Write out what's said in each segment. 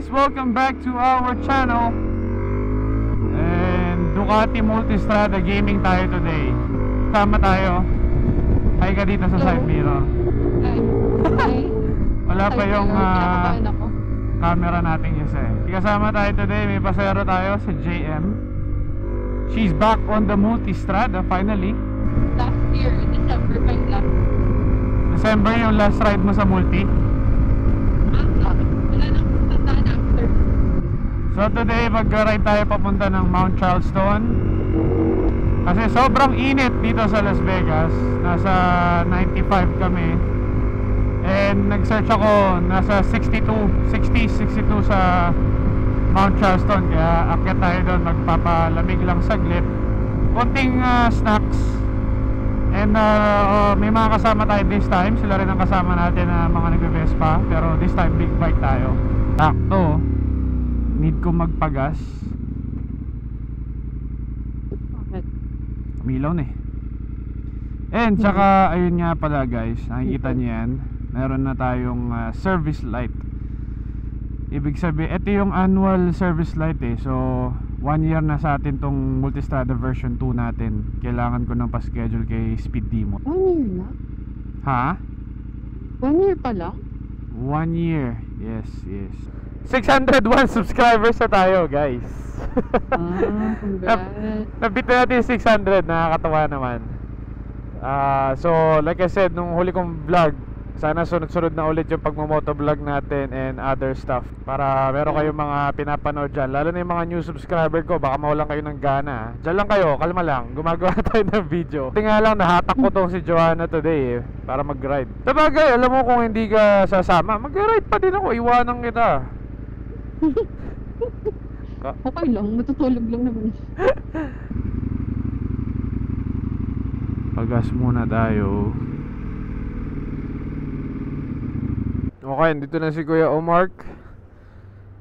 guys, welcome back to our channel. And Ducati Multistrada Gaming tayo today. Tama tayo. Hi ka dito sa side mirror. Hi. Wala pa yung camera natin isa eh. Kasama tayo today, may pasero tayo sa JM. She's back on the Multistrada finally. Last year, December pa yung last. December yung last ride mo sa Multi? Wala nang tandaan after. So today mag-ride tayo papunta ng Mount Charleston. Kasi sobrang init dito sa Las Vegas. Nasa 95 kami. And nag-search ako, nasa 62 sa Mount Charleston. Kaya akyat tayo doon, magpapalamig lang saglit. Konting snacks. And may mga kasama tayo this time. Sila rin ang kasama natin na mga nagbe-Vespa. Pero this time big bike tayo. Sakto, need ko magpagas. Umilaw na eh. And tsaka ayun nga pala guys, nakikita niyo yan, meron na tayong service light. Ibig sabihin, ito yung annual service light eh. So 1 year na sa atin tong Multistrada version 2 natin. Kailangan ko nang pa-schedule kay Speed Demo. 1 year na? Ha? 1 year pa lang? 1 year, yes. 601 subscribers na tayo guys. Congrats. Nabit na natin 600, nakakatawa naman. So like I said, nung huli kong vlog, sana sunod-sunod na ulit yung pagmamotovlog natin and other stuff, para meron kayong mga pinapanood dyan. Lalo na yung mga new subscriber ko, baka mawalan kayo ng gana. Diyan lang kayo, kalma lang, gumagawa tayo ng video. Kasi nga lang, nahatak ko tong si Joanna today para mag-ride. Sabagay, alam mo kung hindi ka sasama, mag-ride pa din ako, iwanan kita. Okay lang, matutulog lang naman. Pagas muna tayo. Okay, dito na si Kuya Omar,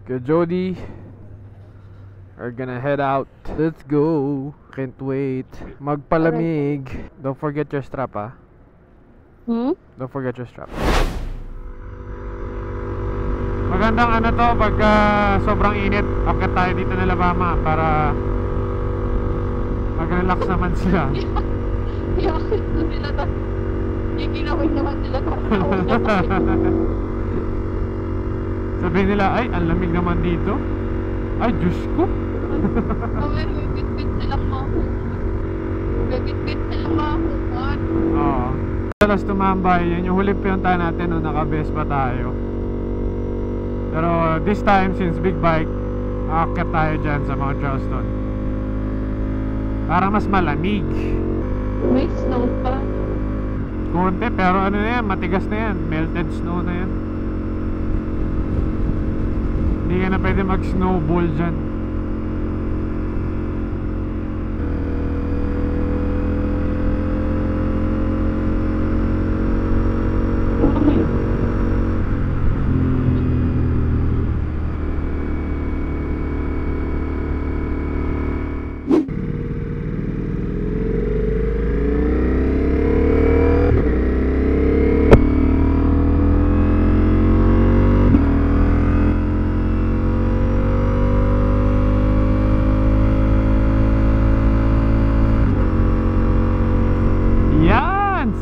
Kuya Jody. We're gonna head out. Let's go. Can't wait. Magpalamig. Don't forget your strap, ah. Don't forget your strap. Magandang ano to pag sobrang init. Akit tayo dito na Alabama para mag-relax naman sila. Iakit na sila to. Ikinawin naman sila to. Sabihin nila, ay, ang lamig naman dito. Ay, Diyos ko. May bit-bit silang mahumot. May bit-bit silang mahumot. Oo. Dalas tumambay, yun yung huli pinunta natin nung naka-Vespa tayo. Pero this time, since big bike, aakyat tayo dyan sa Mount Charleston. Para mas malamig. May snow pa. Konti, pero ano na yan, matigas na yan. Melted snow na yan. Hindi ka na pwede mag-snowball dyan.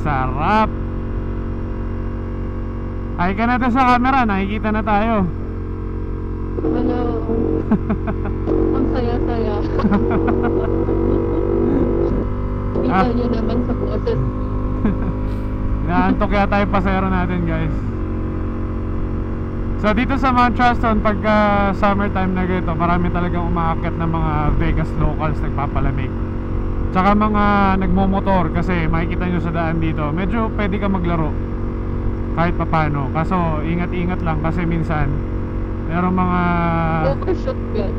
Sarap. Ay ka na sa camera, nakikita na tayo. Hello. Ang saya-saya. Kita nyo naman sa boses. Naantok yata yung pasero natin guys. So dito sa Mount Charleston, pagka summertime na ganito, marami talagang umaakyat ng mga Vegas locals nagpapalamig. Tsaka mga nagmomotor, kasi makikita nyo sa daan dito, medyo pwede ka maglaro kahit papano. Kaso ingat-ingat lang kasi minsan merong mga overshoot yan.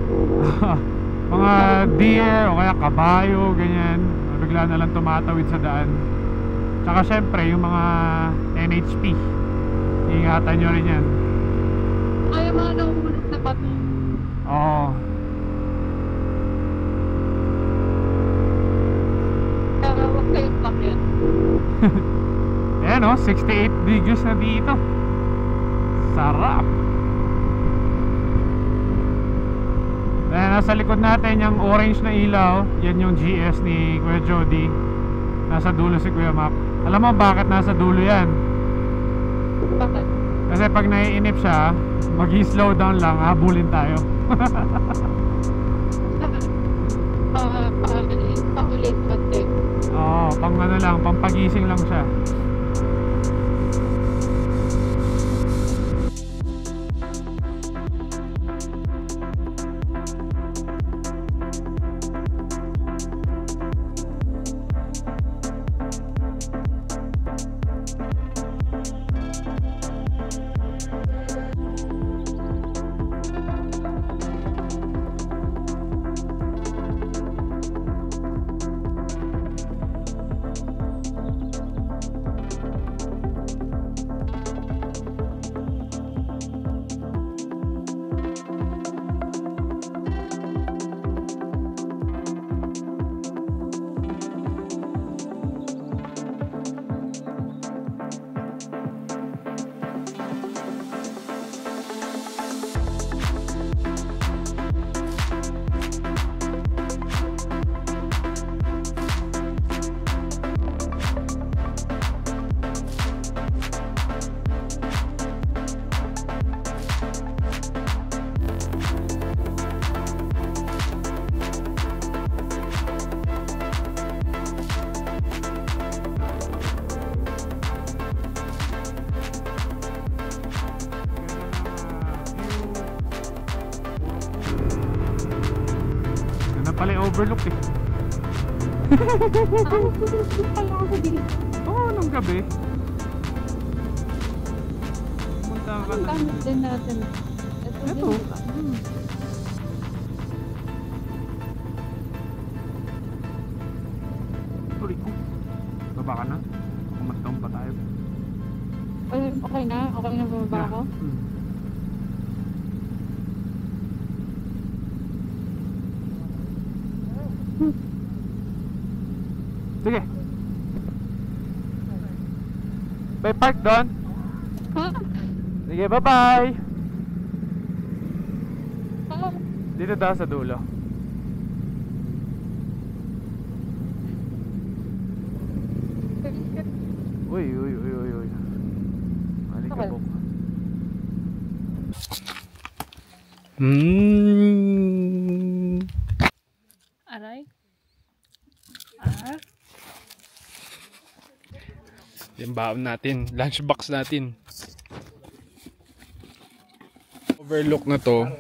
mga deer o kaya kabayo, ganyan, bigla na lang tumatawid sa daan. Tsaka syempre yung mga NHP, ingatan nyo rin yan. Ay, mga nahulog na pati. Oo. Kaya huwag kayong pakyan. Ayan o, 68 degrees na dito. Sarap. nasa likod natin yung orange na ilaw, yan yung GS ni Kuya Jody. Nasa dulo si Kuya Mac. Alam mo bakit nasa dulo yan? Bakit? Kasi pag naiinip siya, mag-slow down lang, habulin tayo. Paulit pati. Oo, pang ano lang, pampagising lang siya. Pala yung overlook eh. Oo, nung gabi. Punta ka na. Ang gamit din natin. Ito. Tuloy ko. Baba ka na. Kumatang pa tayo. Okay na? Okay na bumaba ako? Sige. May park doon? Huh? Sige, bye-bye. Huh? Dito daw sa dulo. Uy. Malikabok. Aray? Yung baon natin, lunchbox natin. Overlook na to.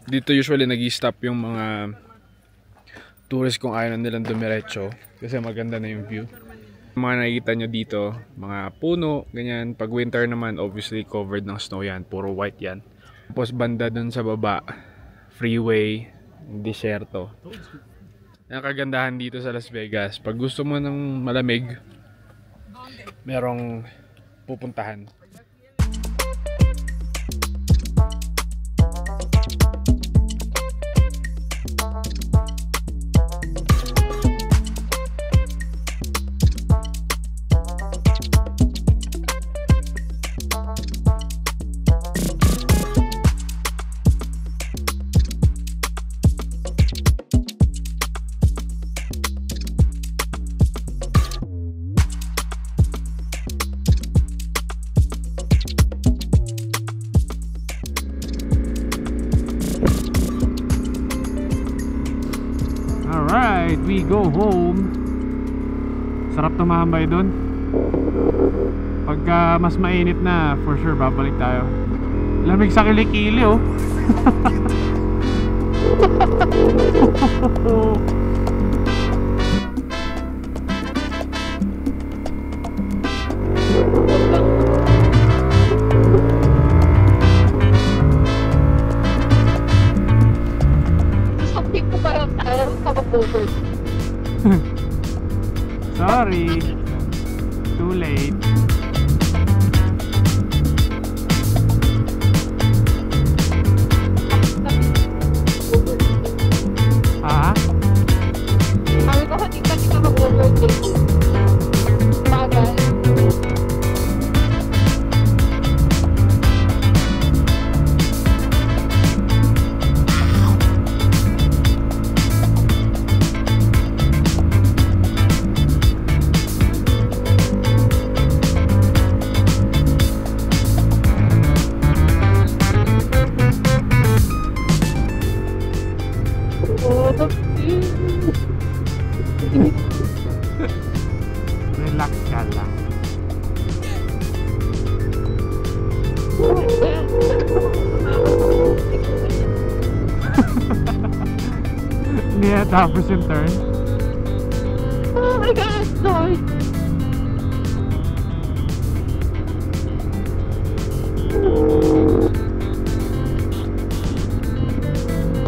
Dito usually nag-i-stop yung mga tourist kung ayaw na nilang dumiretso kasi maganda na yung view. Mga nakikita nyo dito, mga puno, ganyan. Pag winter naman, obviously covered ng snow yan. Puro white yan. Tapos banda dun sa baba, freeway, disyerto. Ang kagandahan dito sa Las Vegas, pag gusto mo ng malamig, merong pupuntahan. Alright, we go home. Sarap tumambay dun. Pagka mas mainit na, for sure babalik tayo. Lamig sa kilikili oh. Sorry, too late. Ah? Sabi ko, hindi ka mag-overtake. Bagal. Tapos yung turn. Oh my God, sorry.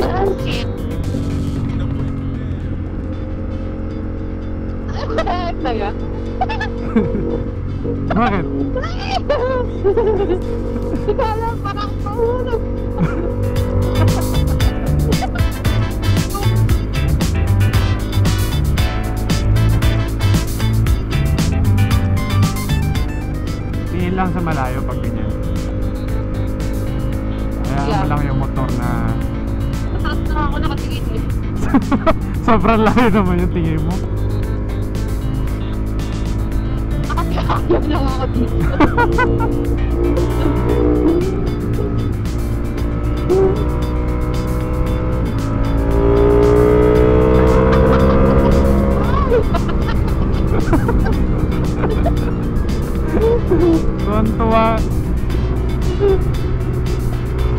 Ah, shit. Taga. Bakit? Sigala, parang mahulog. Tingin lang sa malayo pag ganyan. Kaya mo lang yung motor na Mataas na ako nakatingin eh. sobrang layo naman yung tingin mo. Nakakayakap lang ako dito. Tuwan-tuwa.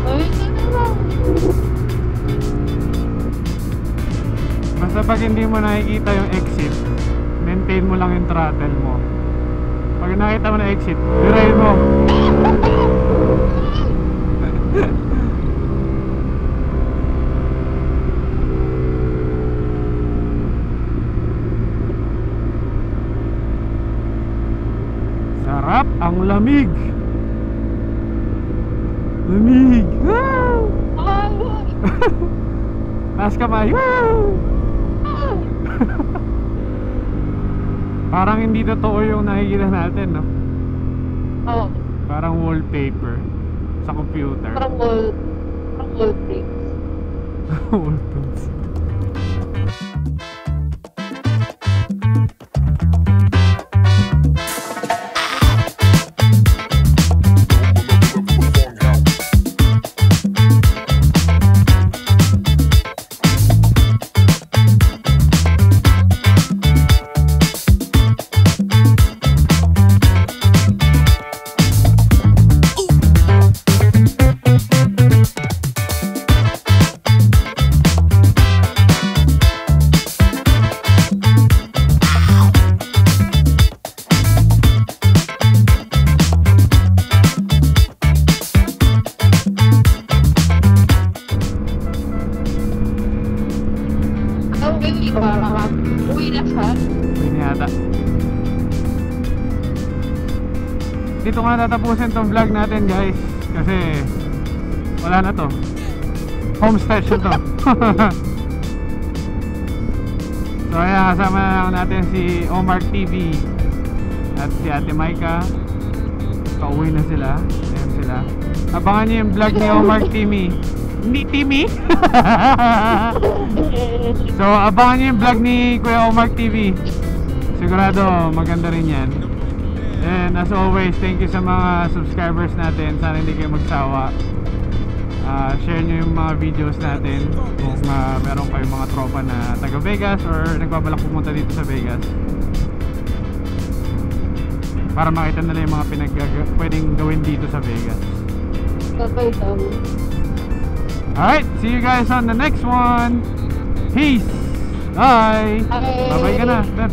Ay, ano lang. Basta pag hindi mo nakikita yung exit, maintain mo lang yung throttle mo. Pag nakita mo na exit, dirain mo. Sarap ang lamig. Lamig. Ay, Taas kamay. Parang hindi totoo yung nakikita natin, no? oh, Parang wallpaper sa computer. parang wallpaper. Wallpaper. Uwi na siya. Yun yata. Dito nga tatapusin tong vlog natin, guys. Kasi wala na to. Home stretch na to. So ayan, kasama na lang natin si Omar TV at si Ate Maika. Pauwi na sila. Ayan sila. Abangan nyo yung vlog ni Omar TV. Hindi Timmy. So abangan nyo yung vlog ni Kuya Omar TV. Sigurado maganda rin yan. And as always, thank you sa mga subscribers natin. Sana hindi kayo magsawa. Share nyo yung mga videos natin kung meron kayong mga tropa na taga Vegas or nagbabalak pumunta dito sa Vegas, para makita nila yung mga pwedeng gawin dito sa Vegas. Babay daw. Alright, see you guys on the next one. Peace. Bye. Bye. Bye-bye ka na, Beb.